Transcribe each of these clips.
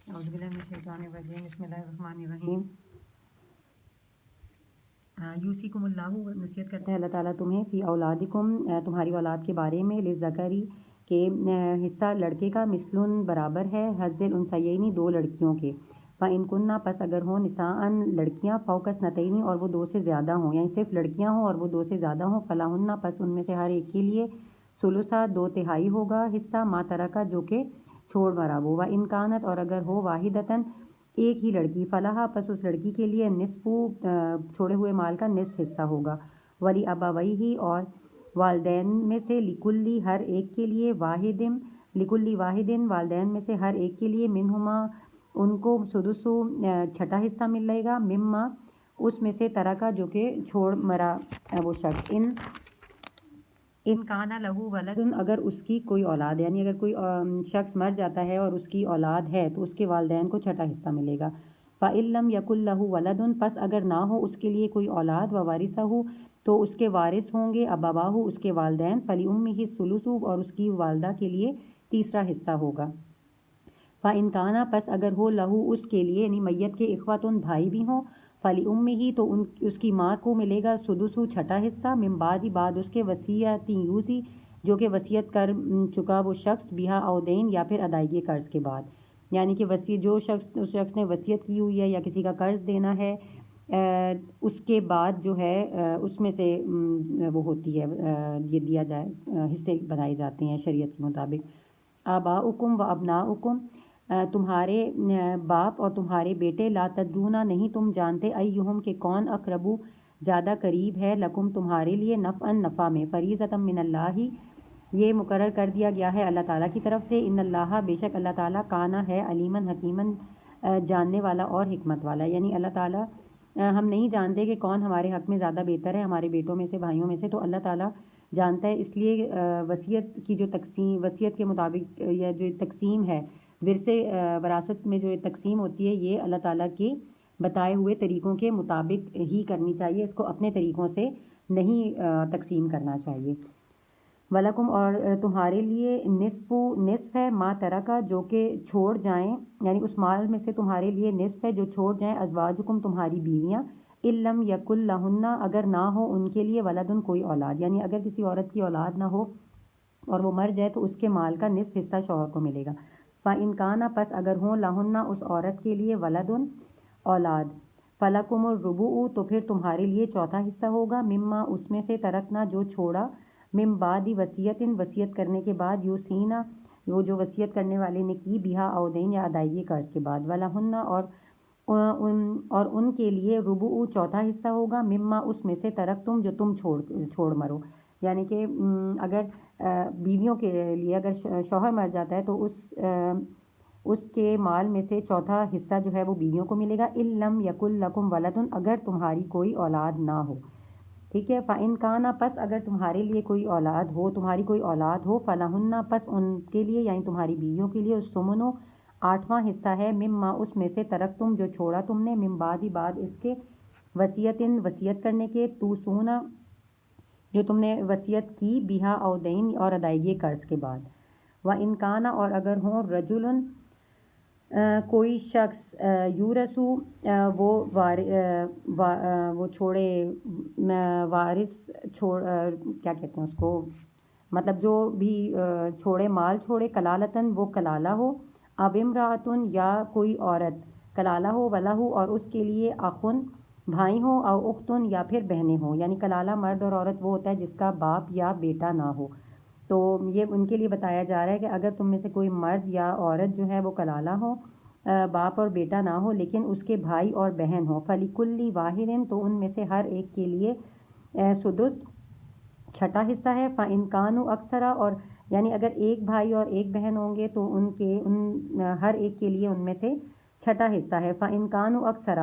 اعوذ باللہ من الشیطان الرجیم بسم اللہ الرحمن الرحیم یوسیکم اللہ نصیحت کرتے ہیں اللہ تعالیٰ تمہیں فی اولادکم تمہاری اولاد کے بارے میں للذکری کہ حصہ لڑکے کا مثل برابر ہے حظ الانثیین دو لڑکیوں کے فإن کننا پس اگر ہوں نساءً لڑکیاں فوق اثنتین اور وہ دو سے زیادہ ہوں یعنی صرف لڑکیاں ہوں اور وہ دو سے زیادہ ہوں فلہن پس ان میں سے ہر ایک کے لیے ثلثا دو تہائی ہوگا حصہ ما ترکا جو کہ چھوڑ مرا وہ وإن کانت اور اگر ہو واحدتاً ایک ہی لڑکی فلاح پس اس لڑکی کے لیے نصف چھوڑے ہوئے مال کا نصف حصہ ہوگا ولی ابویہ اور والدین میں سے لکلی ہر ایک کے لیے لکلی واحدن والدین میں سے ہر ایک کے لیے منہما ان کو سدس چھٹا حصہ ملے گا مما اس میں سے ترکا جو کہ چھوڑ مرا وہ شخص ان کانا لہو ولد اگر اس کی کوئی اولاد یعنی اگر کوئی شخص مر جاتا ہے اور اس کی اولاد ہے تو اس کے والدین کو چھٹا حصہ ملے گا فإن لم یکن لہ ولد پس اگر نہ ہو اس کے لیے کوئی اولاد ووارثہ تو اس کے وارث ہوں گے ابواہ اس کے والدین فلأمہ الثلث اور اس کی والدہ کے لیے تیسرا حصہ ہوگا فإن کانا پس اگر ہو لہو اس کے لیے یعنی میت کے اخواتن بھائی بھی ہوں فلأمہ تو اس کی ماں کو ملے گا سدس چھٹا حصہ من بعد اس کے وصیت یوسی جو کہ وصیت کر چکا وہ شخص بیہا او دین یا پھر ادائیگی قرض کے بعد یعنی کہ اس شخص نے وصیت کی ہوئی ہے یا کسی کا قرض دینا ہے اس کے بعد جو ہے اس میں سے وہ ہوتی ہے یہ دیا جائے حصے بنائے جاتے ہیں شریعت کے مطابق آباؤکم و ابناؤکم تمہارے باپ اور تمہارے بیٹے لا تدرونا نہیں تم جانتے ایہم کہ کون اقربو زیادہ قریب ہے لکم تمہارے لیے نفعاً نفع میں فریضۃ من اللہ یہ مقرر کر دیا گیا ہے اللہ تعالیٰ کی طرف سے ان اللہ بے شک اللہ تعالیٰ کانا ہے علیماً حکیماً جاننے والا اور حکمت والا یعنی اللہ تعالیٰ ہم نہیں جانتے کہ کون ہمارے حق میں زیادہ بہتر ہے ہمارے بیٹوں میں سے بھائیوں میں سے تو اللہ تعالیٰ جانتا ہے اس لیے وصیت کی جو تقسیم وصیت کے مطابق یا جو تقسیم ہے ورثے وراثت میں جو تقسیم ہوتی ہے یہ اللہ تعالیٰ کے بتائے ہوئے طریقوں کے مطابق ہی کرنی چاہیے اس کو اپنے طریقوں سے نہیں تقسیم کرنا چاہیے وَلَكُمْ اور تمہارے لیے نصف ہے ما ترکا جو کہ چھوڑ جائیں یعنی اس مال میں سے تمہارے لیے نصف ہے جو چھوڑ جائیں ازواجکم تمہاری بیویاں اِلَّمْ یَکُن لَہُنَّ اگر نہ ہو ان کے لیے ولدن کوئی اولاد یعنی اگر کسی عورت کی اولاد نہ ہو اور وہ مر جائے تو اس کے مال کا نصف حصہ شوہر کو ملے گا فإن کانا پس اگر ہوں لہن اس عورت کے لیے ولدن اولاد فلکم الربع تو پھر تمہارے لیے چوتھا حصہ ہوگا مما اس میں سے ترکنا جو چھوڑا من بعد وصیت کرنے کے بعد یوسینا وہ جو وصیت کرنے والے نے کی بیہا او دین یا ادائیگی قرض کے بعد ولہن اور ان کے لیے ربع چوتھا حصہ ہوگا مما اس میں سے ترکتم جو تم چھوڑ مرو یعنی کہ اگر بیویوں کے لیے اگر شوہر مر جاتا ہے تو اس کے مال میں سے چوتھا حصہ جو ہے وہ بیویوں کو ملے گا اِلَّمْ یَکُن لَکُمْ وَلَدٌ اگر تمہاری کوئی اولاد نہ ہو ٹھیک ہے فإن کانا پس اگر تمہارے لیے کوئی اولاد ہو تمہاری کوئی اولاد ہو فلہن پس ان کے لیے یعنی تمہاری بیویوں کے لیے الثمن آٹھواں حصہ ہے مما اس میں سے ترکتم جو چھوڑا تم نے من بعد اس کے وصیت کرنے کے توسونا جو تم نے وصیت کی بیہا او دین اور ادائیگی قرض کے بعد وإن کانا اور اگر ہوں رجلن کوئی شخص یورثو وہ چھوڑے وارث کیا کہتے ہیں اس کو مطلب جو بھی چھوڑے مال چھوڑے کلالتاً وہ کلالہ ہو اب امراتن یا کوئی عورت کلالہ ہو ولہو اور اس کے لیے اخن بھائی ہوں او اختن یا پھر بہنیں ہوں یعنی کلالہ مرد اور عورت وہ ہوتا ہے جس کا باپ یا بیٹا نہ ہو تو یہ ان کے لیے بتایا جا رہا ہے کہ اگر تم میں سے کوئی مرد یا عورت جو ہے وہ کلالہ ہو باپ اور بیٹا نہ ہو لیکن اس کے بھائی اور بہن ہو فَلِكُلِّ وَاحِدٍ تو ان میں سے ہر ایک کے لیے سدس چھٹا حصہ ہے فَإِن كَانُوا أَكْثَرَ اور یعنی اگر ایک بھائی اور ایک بہن ہوں گے تو ہر ایک کے لیے ان میں سے چھٹا حصہ ہے فَإِن كَانُوا أَكْثَرَ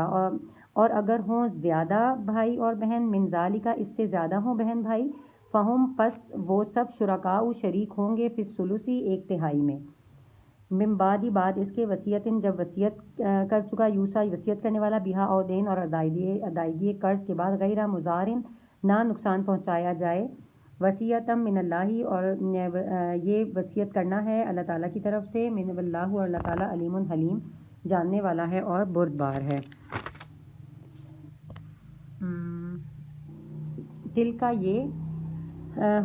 اور اگر ہوں زیادہ بھائی اور بہن من ذالک اس سے زیادہ ہوں بہن بھائی فہم پس وہ سب شرکاء شریک ہوں گے فی الثلث ایک تہائی میں من بعد اس کے وصیت جب وصیت کر چکا یوسا وصیت کرنے والا بیہا او دین اور ادائیگی قرض کے بعد غیر مضارن نہ نقصان پہنچایا جائے وصیتم من اللہ اور یہ وصیت کرنا ہے اللہ تعالیٰ کی طرف سے من اللہ اور اللہ تعالیٰ علیم حلیم جاننے والا ہے اور بردبار ہے۔ دل کا یہ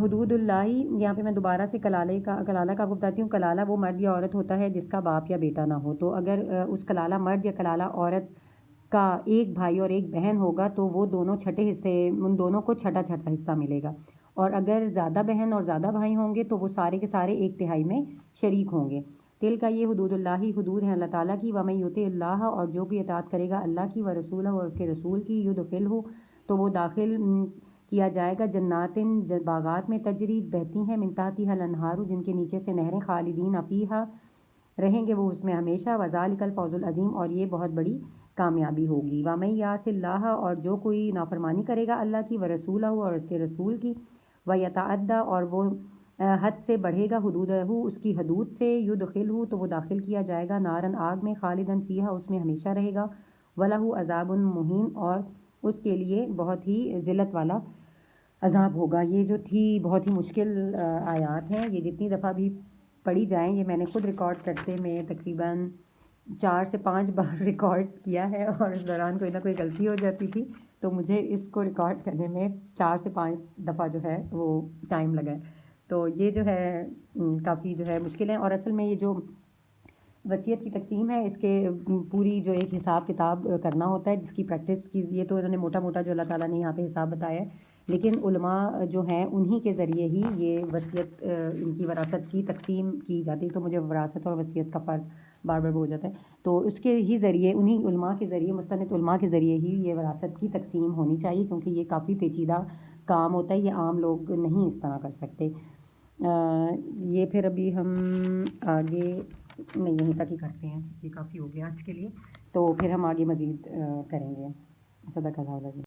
حدود اللہ، یہاں پہ میں دوبارہ سے کلالہ کا آپ کو بتاتی ہوں۔ کلالہ وہ مرد یا عورت ہوتا ہے جس کا باپ یا بیٹا نہ ہو، تو اگر اس کلالہ مرد یا کلالہ عورت کا ایک بھائی اور ایک بہن ہوگا تو وہ دونوں چھٹے حصے، ان دونوں کو چھٹا چھٹا حصہ ملے گا، اور اگر زیادہ بہن اور زیادہ بھائی ہوں گے تو وہ سارے کے سارے ایک تہائی میں شریک ہوں گے۔ دل کا یہ حدود اللہ، حدود ہیں اللہ تعالیٰ کی۔ وَمَن یُطِعِ اللہ، اور جو بھی اطاعت کرے گا اللہ کی، وَرَسُولَهُ، اور اس کے رسول کی، یُدْخِلْہ، تو وہ داخل کیا جائے گا جناتن، باغات میں، تجری بہتی ہیں، من تحتها الانہار، جن کے نیچے سے نہریں، خالدین فیہا، رہیں گے وہ اس میں ہمیشہ، وذالک الفوز العظیم، اور یہ بہت بڑی کامیابی ہوگی۔ وَمَن یعص اللہ، اور جو کوئی نافرمانی کرے گا اللہ کی، وَرَسُولَهُ، اور اس کے رسول کی، وَيَتَعَدَّ، اور وہ حد سے بڑھے گا، حدودہ، اس کی حدود سے، یدخلہ، تو وہ داخل کیا جائے گا نارن، آگ میں، خالدن فیہا، اس میں ہمیشہ رہے گا، وَلَهُ عذاب مہین، اور اس کے لیے بہت ہی ذلت والا عذاب ہوگا۔ یہ جو تھی بہت ہی مشکل آیات ہیں، یہ جتنی دفعہ بھی پڑھی جائیں، یہ میں نے خود ریکارڈ کرتے میں تقریباً 4 سے 5 بار ریکارڈ کیا ہے، اور اس دوران کوئی نہ کوئی غلطی ہو جاتی تھی، تو مجھے اس کو ریکارڈ کرنے میں 4 سے 5 دفعہ جو ہے وہ ٹائم لگا ہے۔ تو یہ جو ہے کافی جو ہے مشکل ہے، اور اصل میں یہ جو وصیت کی تقسیم ہے، اس کے پوری جو ایک حساب کتاب کرنا ہوتا ہے، جس کی پریکٹس کی، یہ تو انہوں نے موٹا موٹا جو اللہ تعالیٰ نے یہاں پہ حساب بتایا ہے، لیکن علماء جو ہیں انہی کے ذریعے ہی یہ وصیت، ان کی وراثت کی تقسیم کی جاتی ہے۔ تو مجھے وراثت اور وصیت کا فرق بار بار ہو جاتا ہے، تو اس کے ہی ذریعے، انہی علماء کے ذریعے، مستند علماء کے ذریعے ہی یہ وراثت کی تقسیم ہونی چاہیے، کیونکہ یہ کافی پیچیدہ کام ہوتا ہے، یہ عام لوگ نہیں اس طرح کر سکتے۔ یہ پھر ابھی ہم آگے نہیں، یہیں تک ہی کرتے ہیں، یہ کافی ہو گیا آج کے لیے، تو پھر ہم آگے مزید کریں گے۔ صدق اللہ العظیم۔